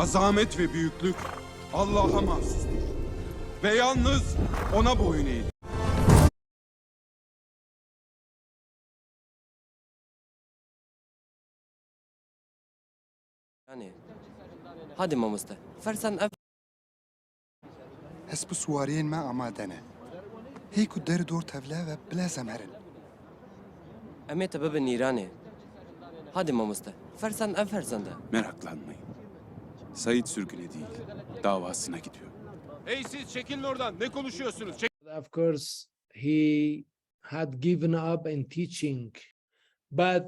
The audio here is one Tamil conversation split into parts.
Azamet ve büyüklük Allah'a mahsustur. Ve yalnız ona boyun eğin. Yani hadi mamızda. Fersen ev. هەست سوارەیەن ما ئامادەنە هەیک و دەردۆر تەڤلاوە بلا زەمەرن Emete bebe nirane. Hadi mamızda. Fersen ev fersende. Meraklanmayın. Sait sürgüne değil, davasına gidiyor. Hey siz çekilin oradan. Ne konuşuyorsunuz? Of course, he had given up in teaching, but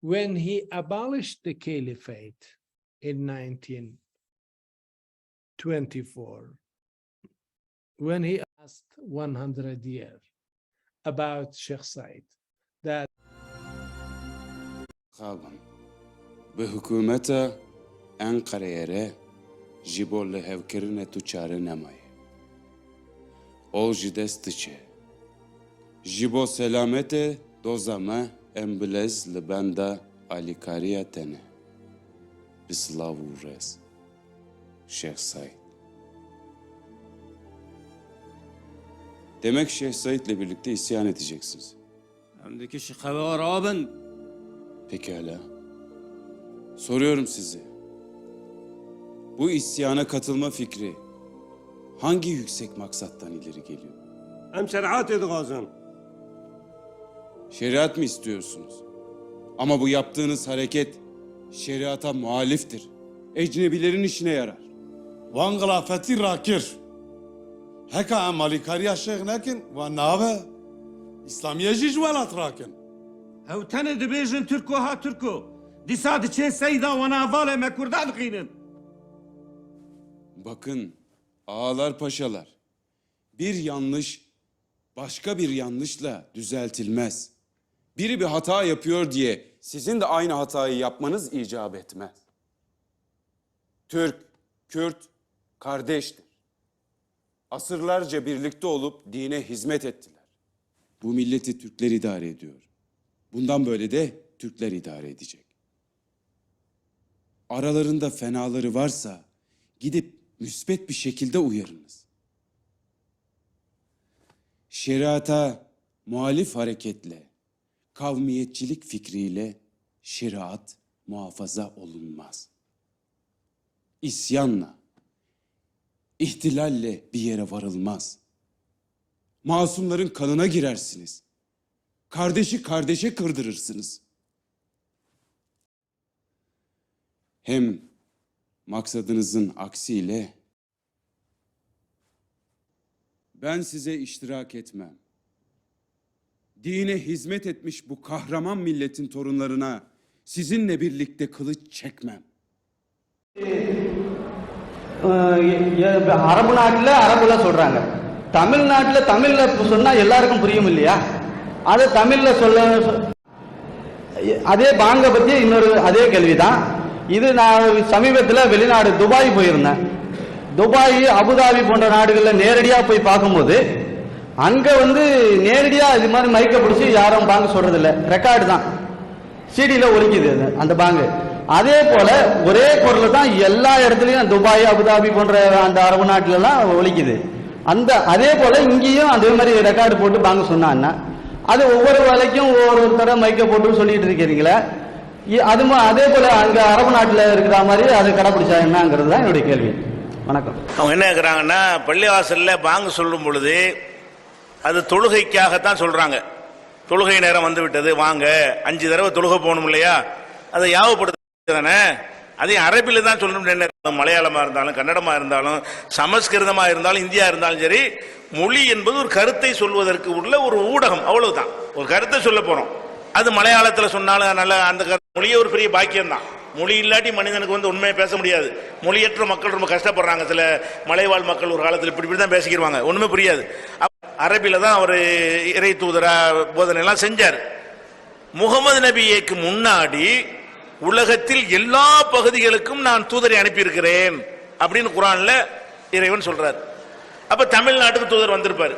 when he abolished the caliphate in 1924, when he asked 100 years about Sheikh Said, that Xaban, bi hükümete Ankara'ya ji bo lihevkirine tu çare nemaye. Ol ji dest diçe. Ji bo selamete dozame embilez li benda alikariya tene. Bi silav û rez. Şeyh Said. Demek Şeyh Said'le birlikte isyan edeceksiniz. Emdeki şıkave var abin. Pekala. Soruyorum size. Bu isyana katılma fikri hangi yüksek maksattan ileri geliyor? Em şeriat edgazın. Şeriat mı istiyorsunuz? Ama bu yaptığınız hareket şeriata muhaliftir. Ecnebilerin işine yarar. Van gılafeti rakir. Heka malikariya şeyh nekin ve nave İslamiye jijvelat rakin. Ev tene dibêjin Türko ha Türko. Dîsa diçe seyda ve navale me Kurda dixînin. Bakın ağalar paşalar, bir yanlış başka bir yanlışla düzeltilmez. Biri bir hata yapıyor diye sizin de aynı hatayı yapmanız icap etmez. Türk, Kürt kardeştir. Asırlarca birlikte olup dine hizmet ettiler. Bu milleti Türkler idare ediyor. Bundan böyle de Türkler idare edecek. Aralarında fenaları varsa gidip müsbet bir şekilde uyarınız. Şeriata muhalif hareketle, kavmiyetçilik fikriyle şeriat muhafaza olunmaz. İsyanla, ihtilalle bir yere varılmaz. Masumların kanına girersiniz. Kardeşi kardeşe kırdırırsınız. Hem maksadınızın aksiyle ben size iştirak etmem. Dine hizmet etmiş bu kahraman milletin torunlarına sizinle birlikte kılıç çekmem. அரபு நாட்டில் அரபுல சொல்றாங்க, தமிழ்நாட்டில் தமிழ்ல சொன்னா எல்லாருக்கும் புரியும் இல்லையா? அது தமிழ்ல சொல்ல அதே பாங்க பத்தி இன்னொரு அதே கேள்விதான் இது. நான் சமீபத்தில் வெளிநாடு துபாய் போயிருந்தேன். துபாய், அபுதாபி போன்ற நாடுகளில் நேரடியா போய் பார்க்கும்போது அங்க நேரடியா இது மாதிரி மைக்க பிடிச்சி யாரும் பாங்க சொல்றது இல்லை, ரெக்கார்டு தான், சிடியில ஒலிக்குது அந்த பாங்கு. அதே போல ஒரே குரல் தான் எல்லா இடத்துலயும் துபாய், அபுதாபி போன்ற அந்த அரபு நாட்டுல எல்லாம் ஒலிக்குது. அதே போல இங்கேயும் அதே மாதிரி ரெக்கார்டு போட்டு பாங்க சொன்னான்னா அது ஒவ்வொரு வேலைக்கும் ஒவ்வொரு தடவை மைக்க போட்டு சொல்லிட்டு இருக்கிறீங்களே, அதே போல அங்க அரபு நாட்டுல இருக்கிற மாதிரி அதை கடைபிடிச்சா என்னங்கிறது தான் என்னுடைய கேள்வி. வணக்கம். அவங்க என்ன கேட்குறாங்கன்னா, பள்ளிவாசல்ல பாங்கு சொல்லும் பொழுது அது தொழுகைக்காகத்தான் சொல்றாங்க. தொழுகை நேரம் வந்து விட்டது, வாங்க 5 தடவை தொழுகை போகணும் இல்லையா, அதை யாவப்படுத்தானே. அதையும் அரபில தான் சொல்லணும். மலையாளமா இருந்தாலும், கன்னடமா இருந்தாலும், சமஸ்கிருதமா இருந்தாலும், இந்தியா இருந்தாலும் சரி, மொழி என்பது ஒரு கருத்தை சொல்வதற்கு உள்ள ஒரு ஊடகம், அவ்வளவுதான். ஒரு கருத்தை சொல்ல போறோம், அது மலையாளத்தில் சொன்னாலும் நல்ல அந்த மொழியே ஒரு பெரிய பாக்கியம் தான். மொழி இல்லாட்டி மனிதனுக்கு உண்மையை பேச முடியாது. மொழியற்ற மக்கள் ரொம்ப கஷ்டப்படுறாங்க. சில மலைவாழ் மக்கள் ஒரு காலத்தில் இப்படி தான் பேசிக்கிடுவாங்க, ஒண்ணுமே புரியாது. அரபில தான் அவர் இறை தூதரா போதனை எல்லாம் செஞ்சார். முகமது நபிக்கு முன்னாடி உலகத்தில் எல்லா பகுதிகளுக்கும் நான் தூதரை அனுப்பியிருக்கிறேன் அப்படின்னு குர்ஆன்ல இறைவன் சொல்றார். அப்ப தமிழ்நாட்டுக்கு தூதர் வந்திருப்பாரு.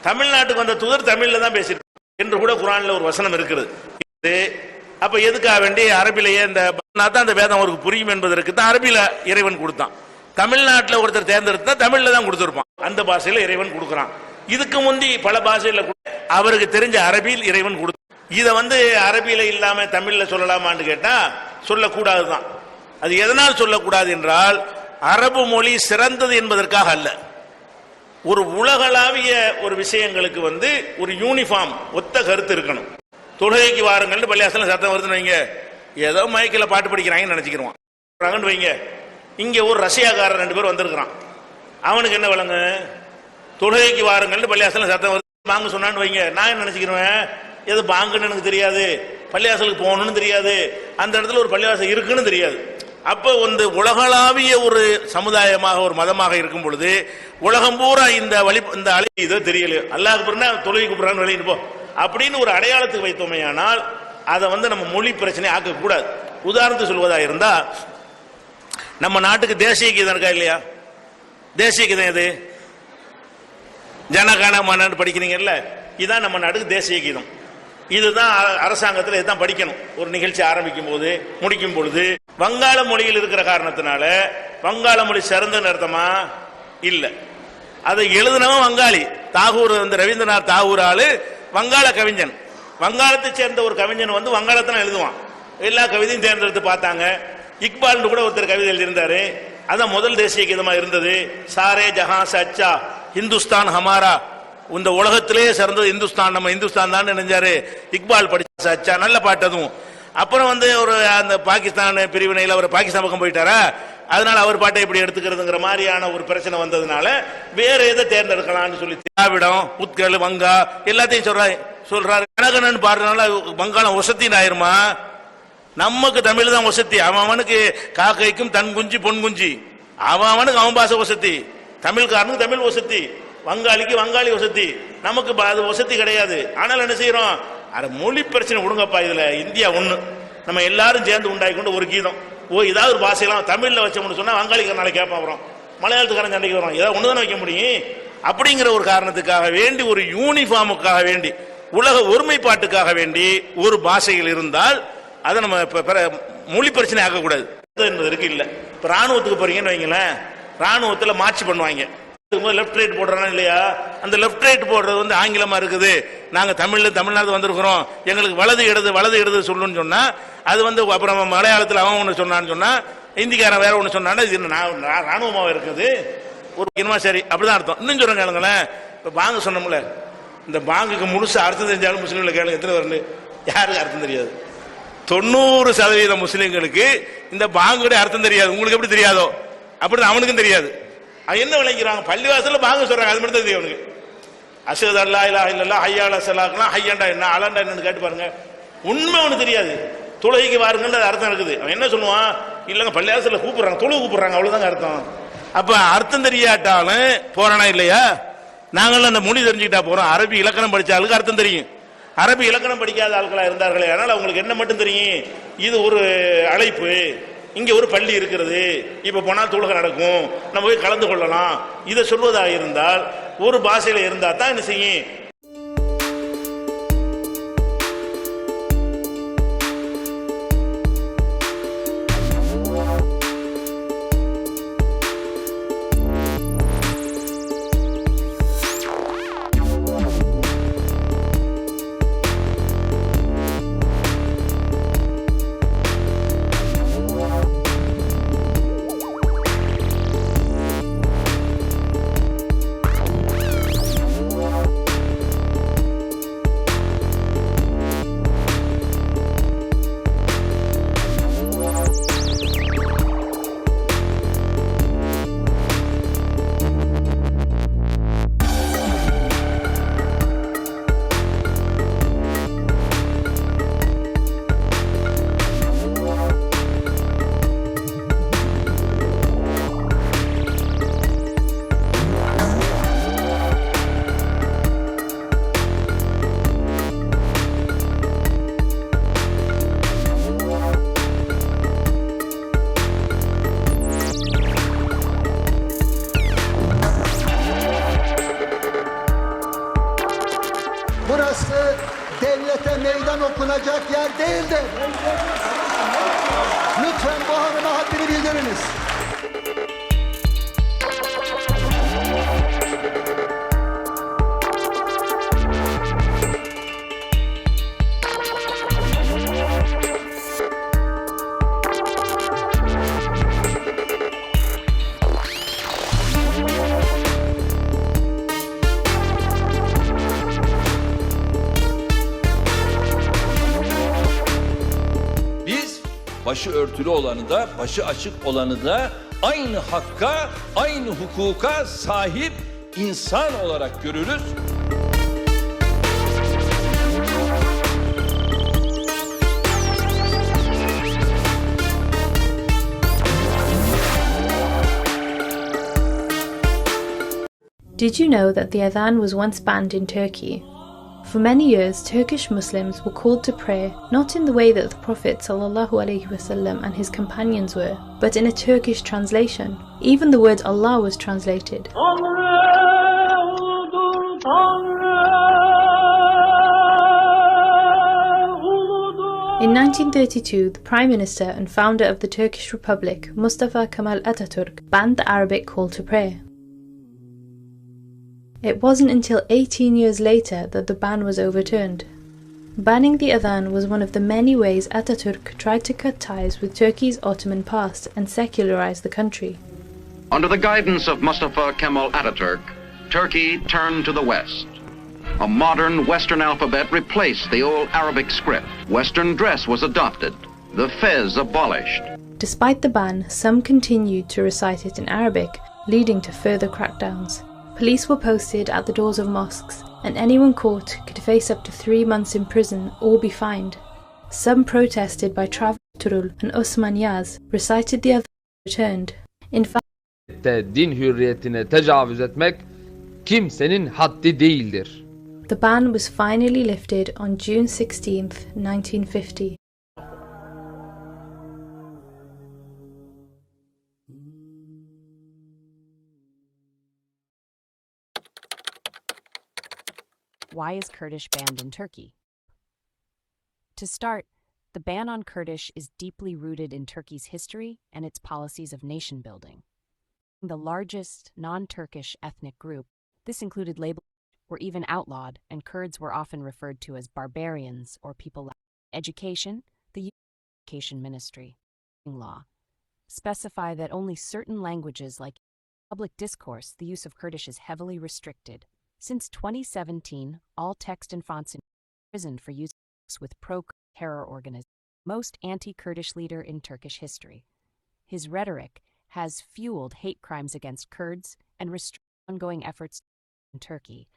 தமிழ்நாட்டுக்கு வந்த தூதர் தமிழ்ல தான் பேசியிருப்பார் என்று கூட குர்ஆன்ல ஒரு வசனம் இருக்கிறது. அப்ப எதுக்காக வேண்டி அரபிலேயே இந்த தான் அந்த வேதம் அவருக்கு புரியும் என்பதற்கு தான் அரபில இறைவன் கொடுத்தான். தமிழ்நாட்டில் ஒருத்தர் தேர்ந்தெடுத்தா தமிழ்ல தான் கொடுத்திருப்பான். அந்த பாஷையில இறைவன் கொடுக்குறான். இதுக்கு முந்தி பல பாஷையில அவருக்கு தெரிஞ்ச அரபியில் இறைவன் கொடுத்தான். இதை அரபியில இல்லாம தமிழ்ல சொல்லலாமான்னு கேட்டா சொல்லக்கூடாதுதான். அது எதனால் சொல்லக்கூடாது என்றால் அரபு மொழி சிறந்தது என்பதற்காக அல்ல. ஒரு உலகளாவிய ஒரு விஷயங்களுக்கு ஒரு யூனிஃபார்ம் ஒத்த கருத்து இருக்கணும். தொழுகைக்கு வாருங்கள் பள்ளியாசல சத்தம் வருதுன்னு வைங்க, ஏதோ மைக்கில் பாட்டு படிக்கிறாங்கன்னு நினைச்சுக்கிறோம் வைங்க. இங்க ஒரு ரஷ்யாக்காரர் 2 பேர் வந்திருக்கிறான். அவனுக்கு என்ன விளங்கு? தொழுகைக்கு வாருங்கள் பள்ளியாசல சத்தம் வருது பாங்கு சொன்னான்னு வைங்க. நான் என்ன நினைச்சுக்கிறேன், எது பாங்குன்னு எனக்கு தெரியாது, பள்ளியாசலுக்கு போகணும்னு தெரியாது, அந்த இடத்துல ஒரு பள்ளிவாசல் இருக்குன்னு தெரியாது. அப்ப உலகளாவிய ஒரு சமுதாயமாக ஒரு மதமாக இருக்கும் பொழுது உலகம் பூரா இந்த அலை இதோ தெரியல, அல்லாஹ் தொழுகை கூப்பிடுறான்னு வெளியிட்டு போ அப்படின்னு ஒரு அடையாளத்துக்கு வைத்தோமையானால் அதை நம்ம மொழி பிரச்சனை ஆக்கக்கூடாது. உதாரணத்துக்கு சொல்வதா இருந்தா, நம்ம நாட்டுக்கு தேசிய கீதம் இருக்கா இல்லையா? தேசிய கீதம் எது? ஜனகண மனன்னு படிக்கிறீங்கல்ல, இதுதான் நம்ம நாட்டுக்கு தேசிய கீதம். இதுதான் அரசாங்கத்தில் இதுதான் படிக்கணும். ஒரு நிகழ்ச்சி ஆரம்பிக்கும் போது முடிக்கும் பொழுது வங்காள மொழியில் இருக்கிற காரணத்தினால வங்காள மொழி சிறந்தன்னு அர்த்தமா இல்ல. அதை எழுதினவன் வங்காளி. தாகூர் ரவீந்திரநாத் தாகூர் ஆளு வங்காள கவிஞன். வங்காளத்தை சேர்ந்த ஒரு கவிஞன் வங்காளத்தில் எழுதுவான். எல்லா கவிதையும் தேர்ந்தெடுத்து பார்த்தாங்க. இக்பால் கூட ஒருத்தர் கவிதை எழுதியிருந்தாரு. அதான் முதல் தேசிய கீதமா இருந்தது. சாரே ஜஹான் சே அச்சா ஹிந்துஸ்தான் ஹமாரா, இந்த உலகத்திலே சிறந்தது இந்துஸ்தான், நம்ம இந்துஸ்தான் தான் நினைஞ்சாரு. இக்பால் படிச்ச அச்சா, நல்ல பாட்டு. அதுவும் அப்புறம் ஒரு அந்த பாகிஸ்தான் பிரிவினையில் அவர் பாகிஸ்தான் பக்கம் போயிட்டாரா, அதனால அவர் பாட்டை எப்படி எடுத்துக்கிறதுங்கிற மாதிரியான ஒரு பிரச்சனை வந்ததுனால வேற எதை தேர்ந்தெடுக்கலாம்னு சொல்லி திராவிடம், உத்கல், வங்கா எல்லாத்தையும் சொல்றாரு. கனகனன் பாடுறதுனால வங்காளம் ஒசத்தின் ஆயிருமா? நமக்கு தமிழ் தான் ஒசத்தி. அவனுக்கு காக்கைக்கும் தன் குஞ்சி பொன் குஞ்சி, அவனுக்கு அவன் பாச ஒசத்தி, தமிழ்காரனுக்கு தமிழ் ஒசத்தி, வங்காளிக்கு வங்காளி வசதி, நமக்கு அது வசதி கிடையாது. ஆனால் என்ன செய்யறோம், அட மொழி பிரச்சனை விடுங்கப்பா. இதுல இந்தியா ஒண்ணு, நம்ம எல்லாரும் சேர்ந்து உண்டாக்கி கொண்டு ஒரு கீதம். ஏதாவது ஒரு பாஷையெல்லாம் தமிழ்ல வச்சோம்னு சொன்னா வங்காளிக்காரனால கேட்பான், வரும் மலையாளத்துக்காரன் சண்டைக்கு வரும், ஏதாவது ஒண்ணுதானே வைக்க முடியும். அப்படிங்கிற ஒரு காரணத்துக்காக வேண்டி, ஒரு யூனிஃபார்முக்காக வேண்டி, உலக ஒருமைப்பாட்டுக்காக வேண்டி ஒரு பாஷைகள் இருந்தால் அதை நம்ம மொழி பிரச்சனை ஆகக்கூடாது என்பதற்கு இல்லை. இப்ப ராணுவத்துக்கு போறீங்கன்னு வைங்களேன், ராணுவத்தில் மார்ச் பண்ணுவாங்க. லெப்ட் ரைட் போடுறானா இல்லையா? அந்த லெப்ட் ரைட் போடுறது ஆங்கிலமா இருக்குது. நாங்க தமிழ்நாடு வந்திருக்கிறோம், எங்களுக்கு வலது இடது சொல்லணும்னு சொன்னா அது அப்புறம் மலையாளத்தில் அவன் ஒன்று சொன்னான்னு சொன்னா, இந்திக்காரன் வேற ஒன்று சொன்னா, இது ராணுவமாக இருக்குது ஒரு இனமா. சரி, அப்படிதான் அர்த்தம். இன்னும் சொல்றேன் கேளுங்களேன். இப்ப பாங்கு சொன்னோம்ல, இந்த பாங்குக்கு முழுசு அர்த்தம் தெரிஞ்சாலும் முஸ்லீம்ல கேளுங்க எத்தனை வரல, யாருக்கு அர்த்தம் தெரியாது. 90% முஸ்லீம்களுக்கு இந்த பாங்குடைய அர்த்தம் தெரியாது. உங்களுக்கு எப்படி தெரியாதோ அப்படி அவனுக்கும் தெரியாது. என்ன விளங்கிறாங்க, பள்ளிவாசல்ல பாங்க சொல்றாங்க, அது மட்டும் தான் தெரியும் அவனுக்கு. அஷஹது அல்லா இலாஹ இல்லல்லாஹ் ஹய்ய அலா ஸலாத்னா ஹய்யண்டா என்ன அலண்டா என்னன்னு கேட்டு பாருங்க, உண்மை அவனுக்கு தெரியாது. தொழுகைக்கு வாருங்கன்னு அது அர்த்தம் இருக்குது. அவன் என்ன சொல்லுவான், இல்லங்க பள்ளிவாசல்ல கூப்பிடுறாங்க, தொழுகை கூப்பிடுறாங்க, அவ்வளவுதாங்க அர்த்தம். அப்ப அர்த்தம் தெரியாட்டாலும் போறானா இல்லையா? நாங்களும் அந்த மொழி தெரிஞ்சுக்கிட்டா போறோம். அரபி இலக்கணம் படிச்ச ஆளுக்கு அர்த்தம் தெரியும். அரபி இலக்கணம் படிக்காத ஆட்களா இருந்தார்களே, அதனால அவங்களுக்கு என்ன மட்டும் தெரியும், இது ஒரு அழைப்பு, இங்க ஒரு பள்ளி இருக்கிறது, இப்ப போனால் தொழுகை நடக்கும், நம்ம போய் கலந்து கொள்ளலாம், இதை சொல்வதாக இருந்தால் ஒரு பாஷையில இருந்தா தான் என்ன செய்யும். devlete meydan okunacak yer değildir. Lütfen bu hanıma haddini bildiriniz. Biz başı örtülü olanı da, başı açık olanı da aynı hakka, aynı hukuka sahip insan olarak görürüz. Did you know that the adhan was once banned in Turkey? For many years, Turkish Muslims were called to pray not in the way that the Prophet ﷺ and his companions were, but in a Turkish translation. Even the word Allah was translated. In 1932, the Prime Minister and founder of the Turkish Republic, Mustafa Kemal Atatürk, banned the Arabic call to prayer. It wasn't until 18 years later that the ban was overturned. Banning the adhan was one of the many ways Atatürk tried to cut ties with Turkey's Ottoman past and secularize the country. Under the guidance of Mustafa Kemal Atatürk, Turkey turned to the West. A modern Western alphabet replaced the old Arabic script. Western dress was adopted. The fez abolished. Despite the ban, some continued to recite it in Arabic, leading to further crackdowns. Police were posted at the doors of mosques, and anyone caught could face up to 3 months in prison or be fined. Some protested by Travis Turul and Osman Yaz recited the adhan returned. In fact, din hürriyetine tecavüz etmek kimsenin haddi değildir. the ban was finally lifted on June 16th, 1950. Why is Kurdish banned in Turkey? To start, the ban on Kurdish is deeply rooted in Turkey's history and its policies of nation building. The largest non-Turkish ethnic group, this included labels were even outlawed, and Kurds were often referred to as barbarians or people lacking education. The Education Ministry law specify that only certain languages like public discourse, the use of Kurdish is heavily restricted. Since 2017, all text and fonts in prison for use with pro-terror organization, most anti-Kurdish leader in Turkish history. His rhetoric has fueled hate crimes against Kurds and restricted ongoing efforts in Turkey.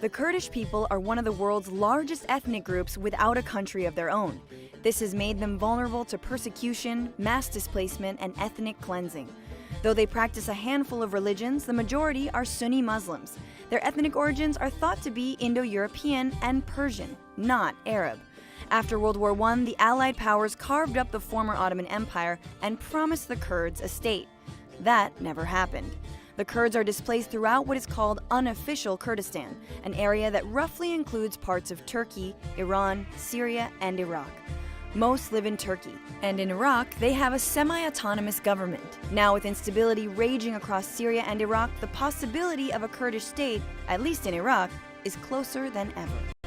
The Kurdish people are one of the world's largest ethnic groups without a country of their own. This has made them vulnerable to persecution, mass displacement, and ethnic cleansing. Though they practice a handful of religions, the majority are Sunni Muslims. Their ethnic origins are thought to be Indo-European and Persian, not Arab. After World War I, the Allied powers carved up the former Ottoman Empire and promised the Kurds a state. That never happened. The Kurds are displaced throughout what is called unofficial Kurdistan, an area that roughly includes parts of Turkey, Iran, Syria, and Iraq. Most live in Turkey, and in Iraq, they have a semi-autonomous government. Now, with instability raging across Syria and Iraq, the possibility of a Kurdish state, at least in Iraq, is closer than ever.